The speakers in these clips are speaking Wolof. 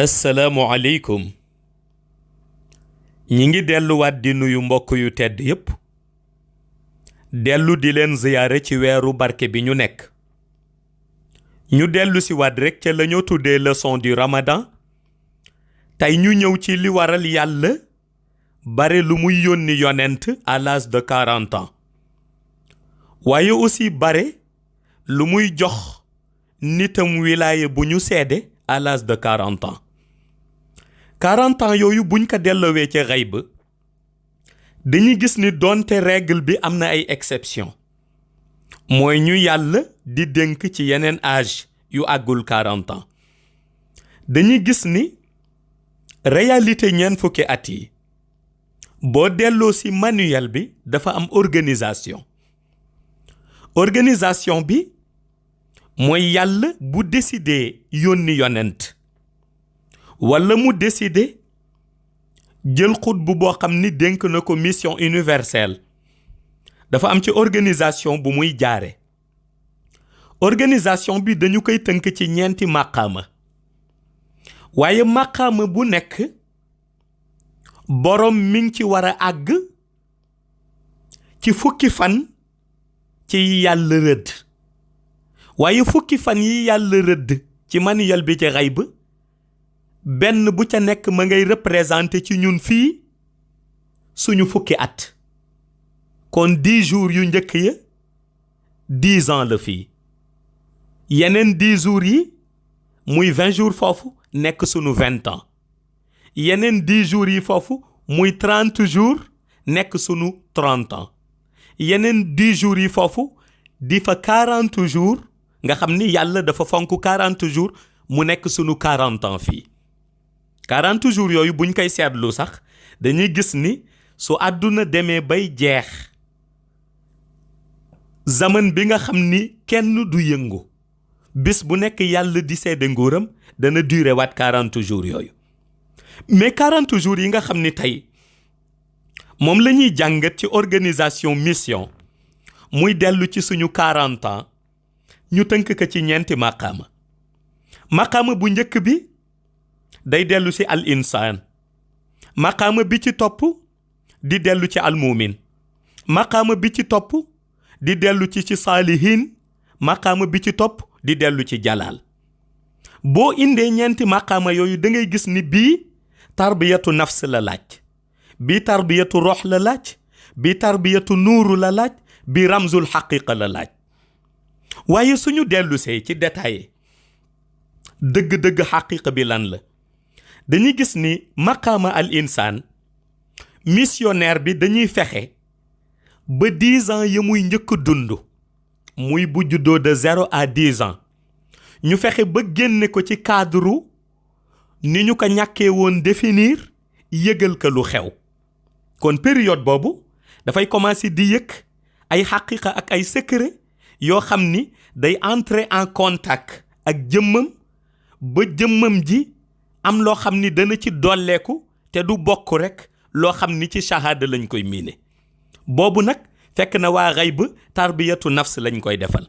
asalaamualeykum ñi ngi delluwaat di nuyu mbokk yu tedd yépp dellu di leen ziyaare ci weeru barke bi ñu nekk ñu dellu si waat rekk ca lañoo tuddee leçon du ramadan tey ñu ñëw ci li waral yàlla bare lu muy yónni yonent à l'âge de 40 ans waaye aussi bare lu muy jox nitam wilaaye bu ñu seede à l'âge de 40 ans 40 ans yooyu buñ ko delloowee ci xayb dañuy gis ni doonte règle bi am na ay exception mooy ñu yàlla di dénk ci yeneen âge yu àggul 40 ans dañuy gis ni réalité ñeent fukki at yi boo delloo ci manuel bi dafa am organisation bi mooy yàlla bu décidé yónni yonent wala mu décidé jël xutbu boo xam ni dénk na ko mission universelle dafa am ci organisation bu muy jaare organisation bi dañu koy tënk ci ñeenti màqaama waaye màqaama bu nekk boroom mi ngi ci war a àgg ci fukki fan ci yàlla rëdd waaye fukki fan yi yàlla rëdd ci manuel bi ci xayb benn bu ca nekk ma ngay représenté ci ñun fii suñu fukki at kon 10 jours yu njëkk ya 10 ans la fii yeneen 10 jours yi muy 20 jours foofu nekk suñu 20 ans yeneen 10 jours yi foofu muy 30 jours nekk suñu 30 ans yeneen 10 jours yi foofu di fa 40 jours nga xam ni yàlla dafa fonk 40 jours mu nekk sunu 40 ans fii 40 jours yooyu buñ koy seetlu sax dañuy gis ni su àdduna demee bay jeex zaman bi nga xam ni kenn du yëngu bis bu nekk yàlla di seede nguuram dana durer waat 40 jours yooyu mais 40 jours yi nga xam ni tey moom la ñuy jàngat ci organisation mission muy dellu ci suñu 40 ans ñu tënk ko ci ñeenti maqaama bu njëkk bi day dellu ci al insaan maqaama bi ci topp di dellu ci al muumin maqaama bi ci topp di dellu ci saalihin maqaama bi ci topp di dellu ci jalaal boo indee ñeenti maqaama yooyu da ngay gis ni bii tarbiyatu nafs la laaj bii tarbiyatu rox la laaj bii tarbiyatu nuuru la laaj bii ramzul xaqiqa la laaj waaye suñu dellusee ci détail dëgg-dëgg xaqiqa bi lan la dañuy gis ni maqaama al insaan missionnaire bi dañuy fexe ba 10 ans ya muy njëkk dund muy bu juddoo de 0 à 10 ans ñu fexe ba génne ko ci cadre ni ñu ko ñàkkee woon définir yëgal ko lu xew kon période boobu dafay commencer di yëg ay xaqiqa ak ay secret yoo xam ni day entrer en contact ak jëmmam ba jëmmam ji am loo xam ni dana ci dolleeku te du bokk rekk loo xam ni ci shahada lañ koy miine boobu nag fekk na waa xayb tarbiyatu nafs lañ koy defal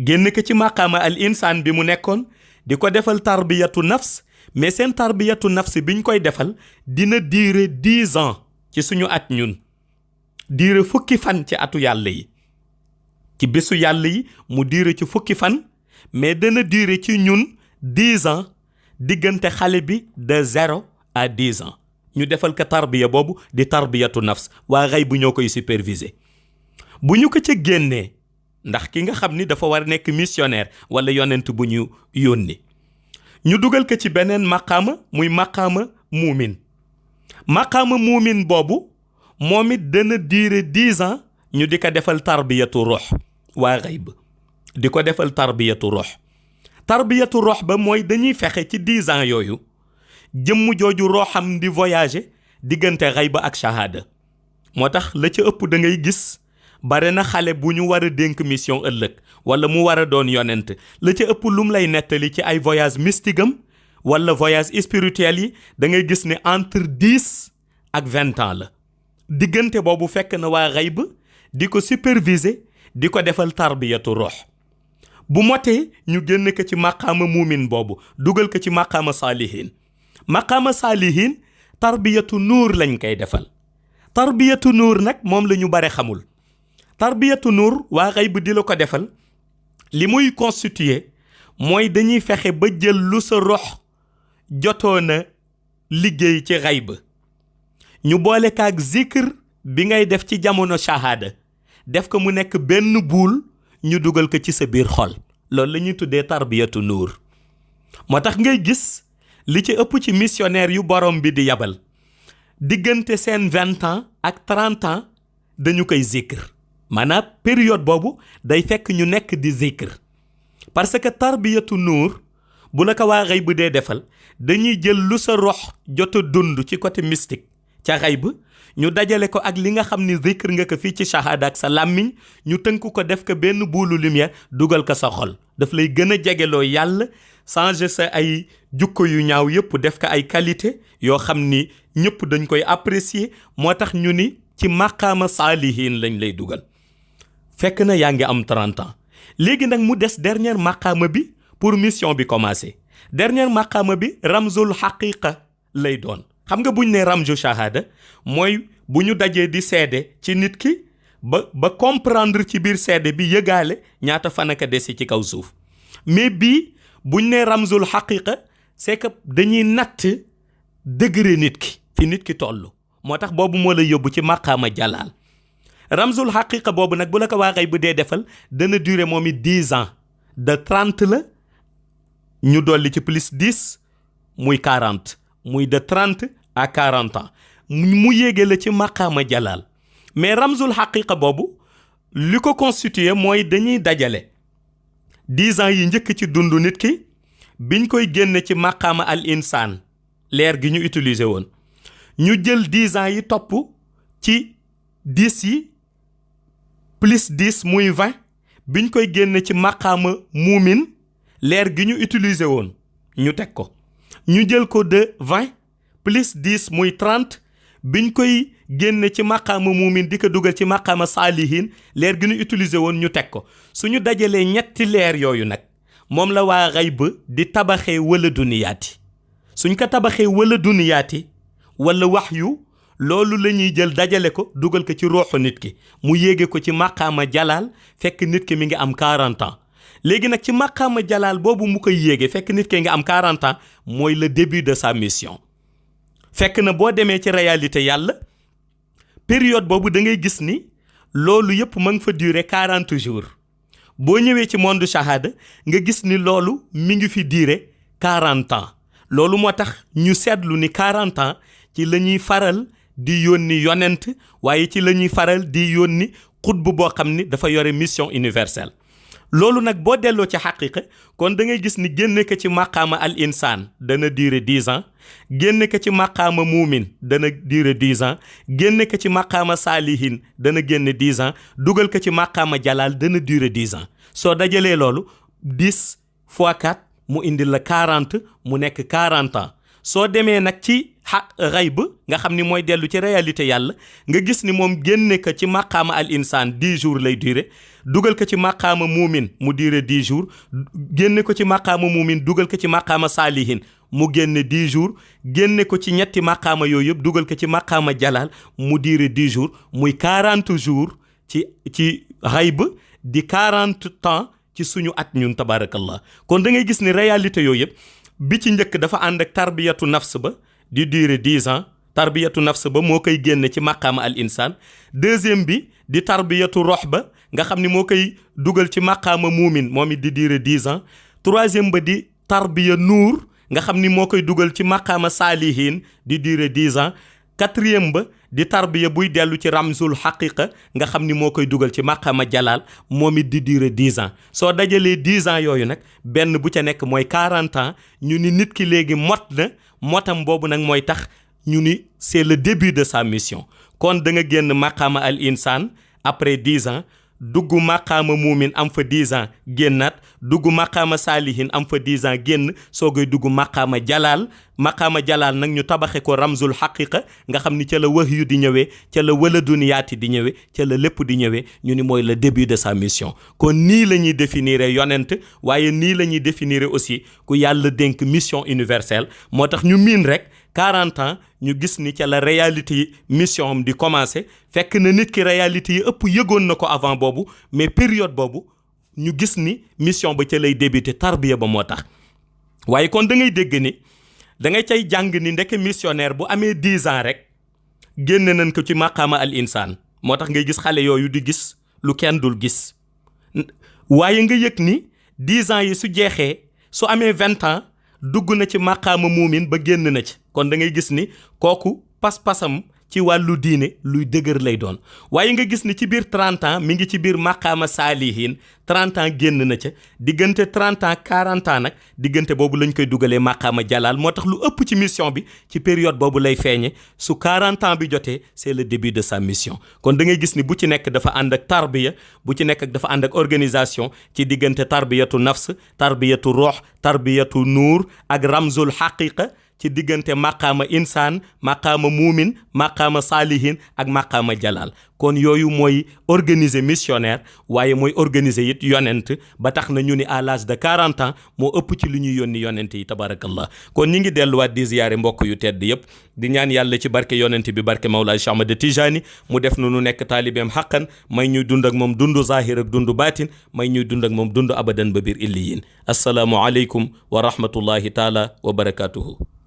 génn ko ci maqaama al insaan bi mu nekkoon di ko defal tarbiyatu nafs mais seen tarbiyatu nafs biñ koy defal dina durer 10 ans ci suñu at ñun durer fukki fan ci atu yàlla yi ci bésu yàlla yi mu durer ci fukki fan mais dana durer ci ñun 10 ans diggante xale bi de 0 à 10 ans ñu defal ko tarbiya boobu di tarbiyatu nafs waa xay bu ñoo koy superviser bu ñu ko ca génnee ndax ki nga xam ni dafa war a nekk missionnaire wala yonent bu ñu yónni ñu dugal ko ci beneen maqaama muy maqaama muumin boobu moom it dana durer 10 ans ñu di ko defal tarbiyatu ruux waa xayb di ko defal tarbiyatu ruux ba mooy dañuy fexe ci 10 ans yooyu jëmm jooju rooxam di voyager diggante xayb ak shahada moo tax la ca ëpp da ngay gis bare na xale bu ñu war a dénk mission ëllëg wala mu war a doon yonent la ca ëpp lum lay nettali ci ay voyage mystique am wala voyage spirituel yi da ngay gis ne entre 10 ak 20 ans la diggante boobu fekk na waa xayb di ko superviser di ko defal tarbiyatu ruux bu motee ñu génn ko ci maqaama muumin boobu dugal ko ci maqaama saalihin. maqaama saalihin tarbiyatu nuur lañ koy defal. tarbiyatu nuur nag moom la ñu bare xamul. tarbiyatu nuur waa xayb di la ko defal li muy constituer mooy dañuy fexe ba jël lu sa rox jotoona liggéey ci xayb ñu boole kaak zikr bi ngay def ci jamono shahada def ko mu nekk benn buul ñu dugal ko ci sa biir xol. loolu la ñuy tuddee tarbiyatu nuur. moo tax ngay gis li ci ëpp ci missionnaire yu borom bi di yabal diggante seen 20 ans ak 30 ans dañu koy zikr. maanaam période boobu day fekk ñu nekk di zikr parce que tarbiyatu nuur bu la ko waa xayb dee defal dañuy jël lu sa rox jot a dund ci côté mystique ca xayb ñu dajale ko ak li nga xam ni zikr nga ko fii ci shahada ak sa làmmiñ ñu tënk ko def ko benn buulu lumière dugal ko sa xol. daf lay gën a jegeloo yàlla changer sa ay jukko yu ñaaw yëpp def ko ay qualité yoo xam ni ñëpp dañ koy apprécier. moo tax ñu ni ci maqaama saalihin lañ lay dugal fekk na yaa ngi am 30 ans. léegi nag mu des dernier maqaama bi pour mission bi commencer. dernier maqaama bi ramzul haqiqa lay doon. xam nga buñ ne ramzu shahada mooy bu ñu dajee di seede ci nit ki ba comprendre ci biir seede bi yëgaale ñaata fan aka desi ci kaw suuf. mais bii buñ ne ramzul haqiqa c'est que dañuy natt degré nit ki fi nit ki toll. moo tax boobu moo la yóbbu ci maqaama jalaal. ramzul haqiqa boobu nag bu la ko waa xayb dee defal dana durer moom it 10 ans. de 30 la ñu dolli ci plus 10 muy 40 muy de 30 à 40 ans mu yéege la ci maqaama jalaal. mais ramzul haqiqa boobu li ko constitué mooy dañuy dajale 10 ans yi njëkk ci dundu nit ki biñ koy génne ci maqaama al insaan leer gi ñu utiliser woon ñu jël 10 ans yi topp ci 10 yi plus 10 muy 20 biñ koy génne ci maqaama muumin leer gi ñu utiliser woon ñu teg ko ñu jël ko de 20 plus 10 muy 30 biñ koy génne ci maqaama muumin di ko dugal ci maqaama saalihin leer gi ñu utiliser woon ñu teg ko. suñu dajalee ñetti leer yooyu nag moom la waa xayb di tabaxee wala duniyaati. suñ ko tabaxee wala duniyaati wala waxyu loolu la ñuy jël dajale ko dugal ko ci ruuxu nit ki mu yéege ko ci maqaama jalaal fekk nit ki mi ngi am 40 ans. léegi nag ci maqaama jalaal boobu mu koy yéege fekk nit ki nga am 40 ans mooy le début de sa mission. fekk na boo demee ci réalité yàlla période boobu da ngay gis ni loolu yëpp ma nga fa durer 40 jours. boo ñëwee ci monde shahada nga gis ni loolu mi ngi fi durer 40 ans. loolu moo tax ñu seetlu ni 40 ans ci la ñuy faral di yónni yonent waaye ci la ñuy faral di yónni xutbu boo xam ni dafa yore mission universelle. loolu nag boo delloo ci xaqiqa kon da ngay gis ni génne ko ci maqaama al insaan dana durer 10 ans génne ko ci maqaama muumin dana durer 10 ans génne ko ci maqaama saalihin dana génne 10 ans dugal ko ci maqaama jalaal dana durer 10 ans. soo dajalee loolu 10 fois 4 mu indi la 40 mu nekk 40 ans. soo demee nag ci xayb nga xam ni mooy dellu ci réalité yàlla nga gis ni moom génne ko ci maqaama al insaan 10 jours lay durer dugal ko ci maqaama muumin mu durer 10 jours génne ko ci maqaama muumin dugal ko ci maqaama saalihin mu génne 10 jours génne ko ci ñetti maqaama yooyu yëpp dugal ko ci maqaama jalaal mu durer 10 jours muy 40 jours ci xayb di 40 temps ci suñu at ñun tabarakallah. kon da ngay gis ni réalité yooyu yëpp bi ci njëkk dafa ànd ak tarbiyatu nafs ba di durer 10 ans tarbiyatu nafs ba moo koy génne ci maqaama al insaan. deuxième bi di tarbiyatu rox ba nga xam ni moo koy dugal ci maqaama muumin moom it di durer 10 ans. troisième ba di tarbiya nuur nga xam ni moo koy dugal ci maqaama saalihin di durer 10 ans. quatrième ba di tarbiya buy dellu ci ramzul haqiqa nga xam ni moo koy dugal ci maqaama jalaal moom it di durer 10 ans. soo dajalee 10 ans yooyu nag benn bu ca nekk mooy 40 ans ñu ni nit ki léegi mot na motam boobu nag mooy tax ñu ni c'est le début de sa mission. kon da nga génn maqaama al insaan après 10 ans dugg maqaama muumin am fa 10 ans génnaat dugg maqaama saalihin am fa 10 ans génn soogay dugg maqaama jalaal nag ñu tabaxe ko ramzul xaqiqa nga xam ni ca la wahyu di ñëwee ca la wala duniyaati di ñëwee ca la lépp di ñëwee ñu ni mooy le début de sa mission. kon nii la ñuy définir yonent waaye nii la ñuy définir aussi ku yàlla dénk mission universelle moo tax ñu miin rek 40 ans ñu gis ni ca la réalité mission am di commencer fekk na nit ki réalité yi ëpp yëgoon na ko avant boobu mais période boobu ñu gis ni mission ba ca lay débuter tarbiya ba moo tax. waaye kon da ngay dégg ni da ngay cay jàng ni ndeke missionnaire bu amee 10 ans rek génn nañ ko ci maqaama al insaan moo tax ngay gis xale yooyu di gis lu kenn dul gis waaye nga yëg ni 10 ans yi su jeexee su amee 20 ans dugg na ci maqaama muumin ba génn na ci kon da ngay gis ni kooku pas-pasam ci wàllu diine luy dëgër lay doon waaye nga gis ni ci biir 30 ans mi ngi ci biir maqaama saalihin 30 ans génn na ca diggante 30 ans 40 ans nag diggante boobu lañ koy dugalee maqaama jalaal moo tax lu ëpp ci mission bi ci période boobu lay feeñe su 40 ans bi jotee c'est le début de sa mission kon da ngay gis ni bu ci nekk dafa ànd ak tarbiya bu ci nekk dafa ànd ak organisation ci diggante tarbiyatu nafs tarbiyatu ruux tarbiyatu nuur ak ramzul xaqiqa ci diggante maqaama insaan maqaama muumin maqaama saalihin ak maqaama jalal kon yooyu mooy organiser missionnaire waaye mooy organiser it yonent ba tax na ñu ni à l'âge de 40 ans moo ëpp ci lu ñuy yónni yonent yi tabarakallah kon ñi ngi delluwaat di ziyaare mbokk yu tedd yëpp di ñaan yàlla ci barke yonent bi barke Mawlaay Cheikh Ahmad Tijani mu def nu nekk taalibeem xaqan may ñuy dund ak moom dundu zahir ak dundu baatin may ñuy dund ak moom dundu abadan ba biir illiyin assalaamu aleykum wa rahmatullahi taala wa barakatuhu